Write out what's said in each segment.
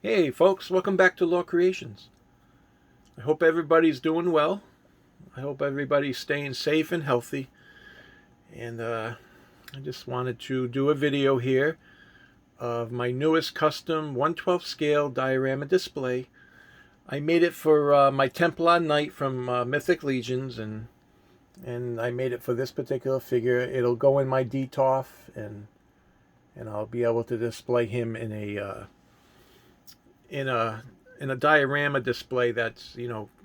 Hey folks, welcome back to Law Creations. I hope everybody's doing well. I hope everybody's staying safe and healthy. And I just wanted to do a video here of my newest custom 1/12 scale diorama display. I made it for my Templar Knight from Mythic Legions, and I made it for this particular figure. It'll go in my DTOF, and I'll be able to display him in a in a diorama display that's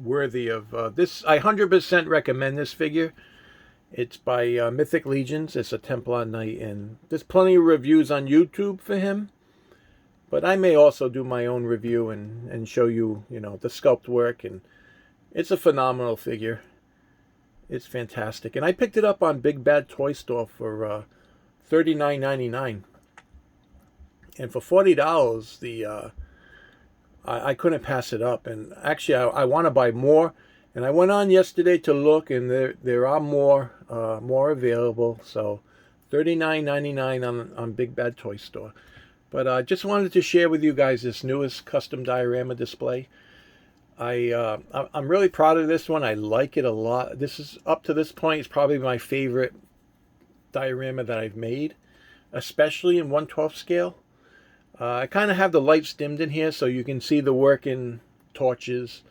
worthy of this. I 100% recommend this figure. It's by Mythic Legions. It's a Templar Knight, and there's plenty of reviews on YouTube for him. But I may also do my own review and show you, the sculpt work, and it's a phenomenal figure. It's fantastic, and I picked it up on Big Bad Toy Store for $39.99, and for $40, I couldn't pass it up. And actually, I want to buy more. And I went on yesterday to look, and there are more available. So $39.99 on Big Bad Toy Store. But I just wanted to share with you guys this newest custom diorama display. I'm really proud of this one. I like it a lot. This is, up to this point, it's probably my favorite diorama that I've made, especially in 1/12 scale. I kind of have the lights dimmed in here so you can see the working torches,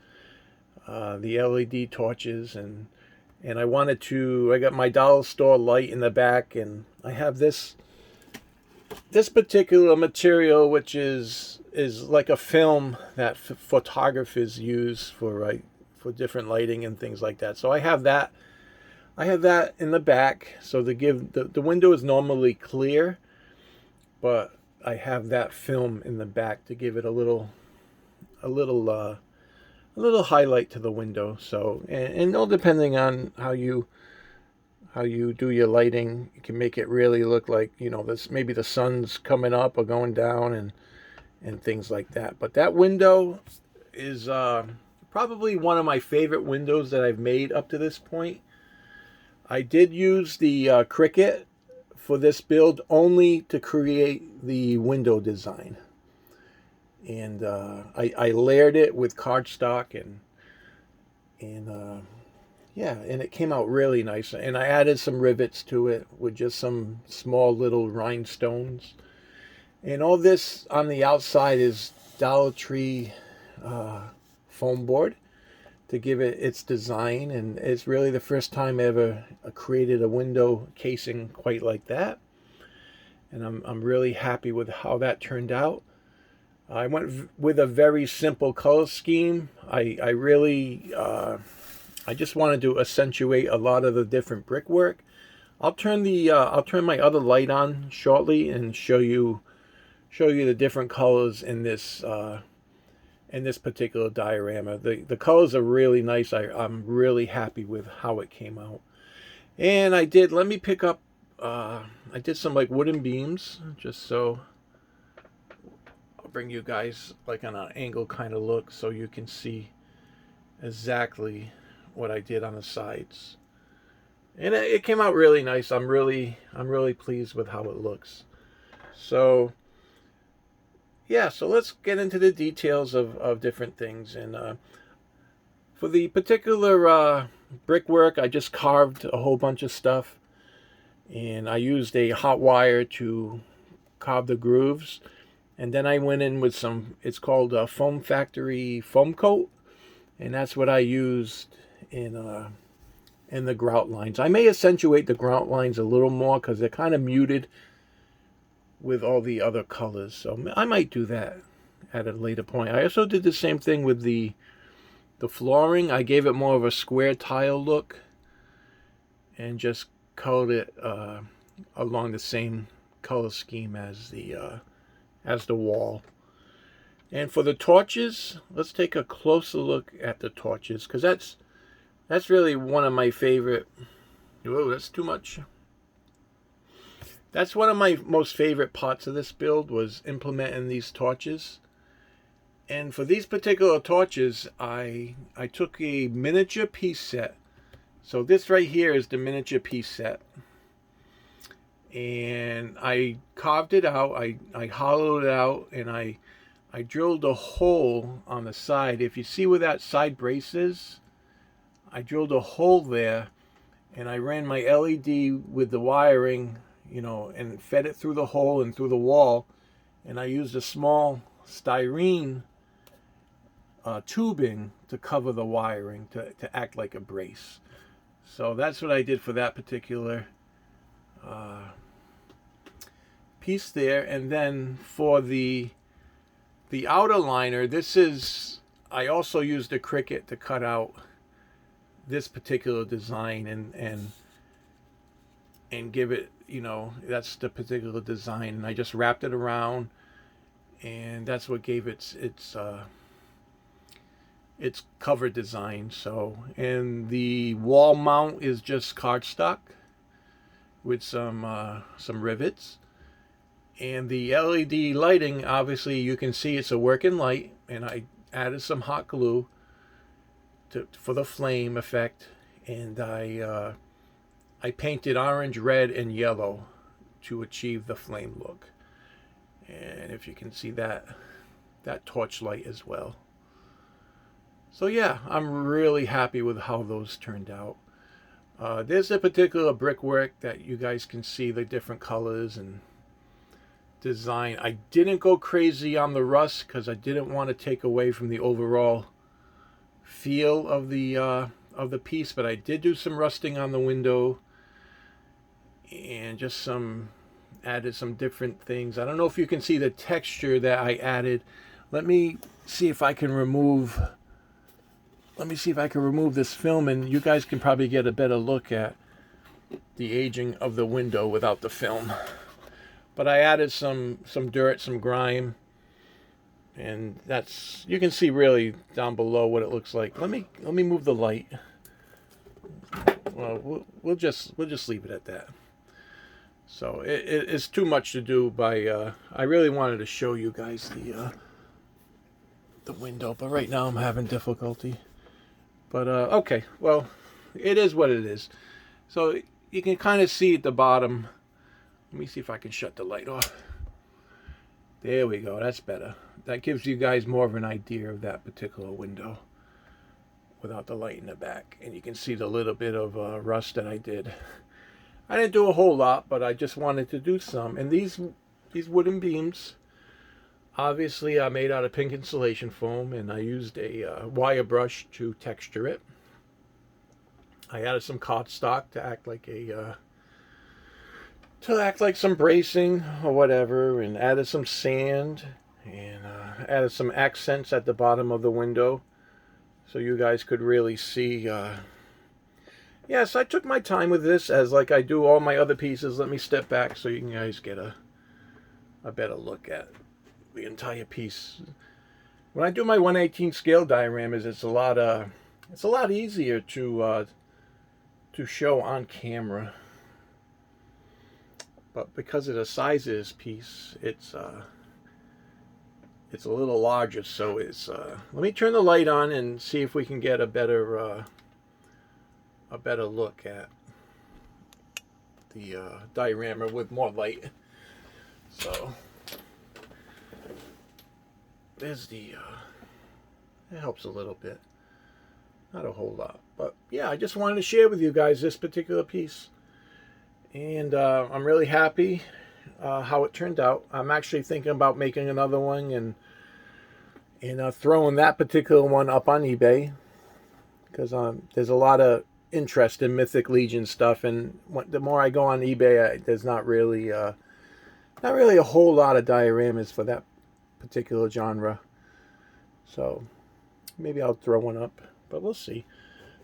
the LED torches, and I got my dollar store light in the back, and I have this particular material, which is like a film that photographers use for different lighting and things like that. So I have that in the back, so to give the window is normally clear, but I have that film in the back to give it a little highlight to the window. So, and all depending on how you do your lighting, you can make it really look like, this, maybe the sun's coming up or going down, and things like that. But that window is probably one of my favorite windows that I've made up to this point. I did use the Cricut for this build only to create the window design, and I layered it with cardstock, and yeah, and it came out really nice. And I added some rivets to it with just some small little rhinestones, and all this on the outside is Dollar Tree foam board to give it its design. And it's really the first time I ever created a window casing quite like that, and I'm really happy with how that turned out. I went with a very simple color scheme. I really I just wanted to accentuate a lot of the different brickwork. I'll turn my other light on shortly and show you the different colors in this particular diorama. The colors are really nice. I'm really happy with how it came out. And I did some like wooden beams, just so I'll bring you guys like on an angle kind of look so you can see exactly what I did on the sides. And it came out really nice. I'm really pleased with how it looks. So yeah, so let's get into the details of different things. And for the particular brickwork, I just carved a whole bunch of stuff, and I used a hot wire to carve the grooves. And then I went in with it's called a Foam Factory foam coat, and that's what I used in the grout lines. I may accentuate the grout lines a little more because they're kind of muted with all the other colors, so I might do that at a later point. I also did the same thing with the flooring. I gave it more of a square tile look and just colored it along the same color scheme as the wall. And for the torches, let's take a closer look at the torches, because that's really one of my favorite. Whoa, that's too much. That's one of my most favorite parts of this build, was implementing these torches. And for these particular torches, I took a miniature piece set. So this right here is the miniature piece set. And I carved it out, I hollowed it out, and I I drilled a hole on the side. If you see where that side brace is, I drilled a hole there, and I ran my LED with the wiring, you know, and fed it through the hole and through the wall. And I used a small styrene tubing to cover the wiring to act like a brace. So that's what I did for that particular piece there. And then for the outer liner, I also used a Cricut to cut out this particular design and give it, you know, that's the particular design, and I just wrapped it around, and that's what gave its cover design. So, and the wall mount is just cardstock with some rivets, and the LED lighting, obviously you can see it's a working light, and I added some hot glue for the flame effect, and I painted orange, red, and yellow to achieve the flame look. And if you can see that torch light as well. So yeah, I'm really happy with how those turned out. There's a particular brickwork that you guys can see the different colors and design. I didn't go crazy on the rust because I didn't want to take away from the overall feel of the piece, but I did do some rusting on the window and just added some different things. I don't know if you can see the texture that I added. Let me see if I can remove this film, and you guys can probably get a better look at the aging of the window without the film. But I added some dirt, some grime, and that's, you can see really down below what it looks like. Let me move the light. Well, we'll just leave it at that. So it's too much to do by I really wanted to show you guys the window, but right now I'm having difficulty. But okay, well, it is what it is. So you can kind of see at the bottom. Let me see if I can shut the light off. There we go, that's better. That gives you guys more of an idea of that particular window without the light in the back. And you can see the little bit of rust that I did. I didn't do a whole lot, but I just wanted to do some. And these wooden beams, obviously are made out of pink insulation foam, and I used a wire brush to texture it. I added some cardstock to act like some bracing or whatever, and added some sand, and added some accents at the bottom of the window so you guys could really see. Yes, I took my time with this, as like I do all my other pieces. Let me step back so you guys get a better look at the entire piece. When I do my 1/18 scale dioramas, it's a lot easier to show on camera. But because of the size of this piece, it's a little larger. So it's let me turn the light on and see if we can get a better look at the diorama with more light. So there's it helps a little bit, not a whole lot, but yeah, I just wanted to share with you guys this particular piece, and I'm really happy how it turned out. I'm actually thinking about making another one and throwing that particular one up on eBay, because there's a lot of interest in Mythic Legion stuff, and the more I go on eBay, there's not really a whole lot of dioramas for that particular genre. So maybe I'll throw one up, but we'll see.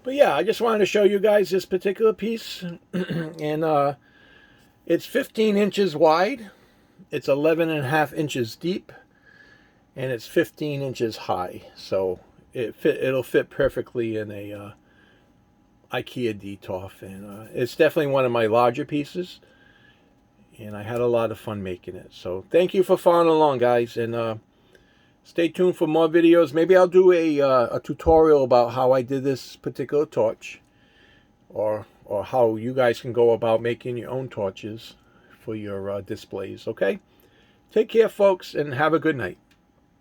But yeah, I just wanted to show you guys this particular piece. And it's 15 inches wide, it's 11.5 inches deep, and it's 15 inches high. So it'll fit perfectly in a IKEA Detolf, and it's definitely one of my larger pieces, and I had a lot of fun making it. So thank you for following along, guys, and stay tuned for more videos. Maybe I'll do a tutorial about how I did this particular torch, or how you guys can go about making your own torches for your displays. Okay, take care, folks, and have a good night.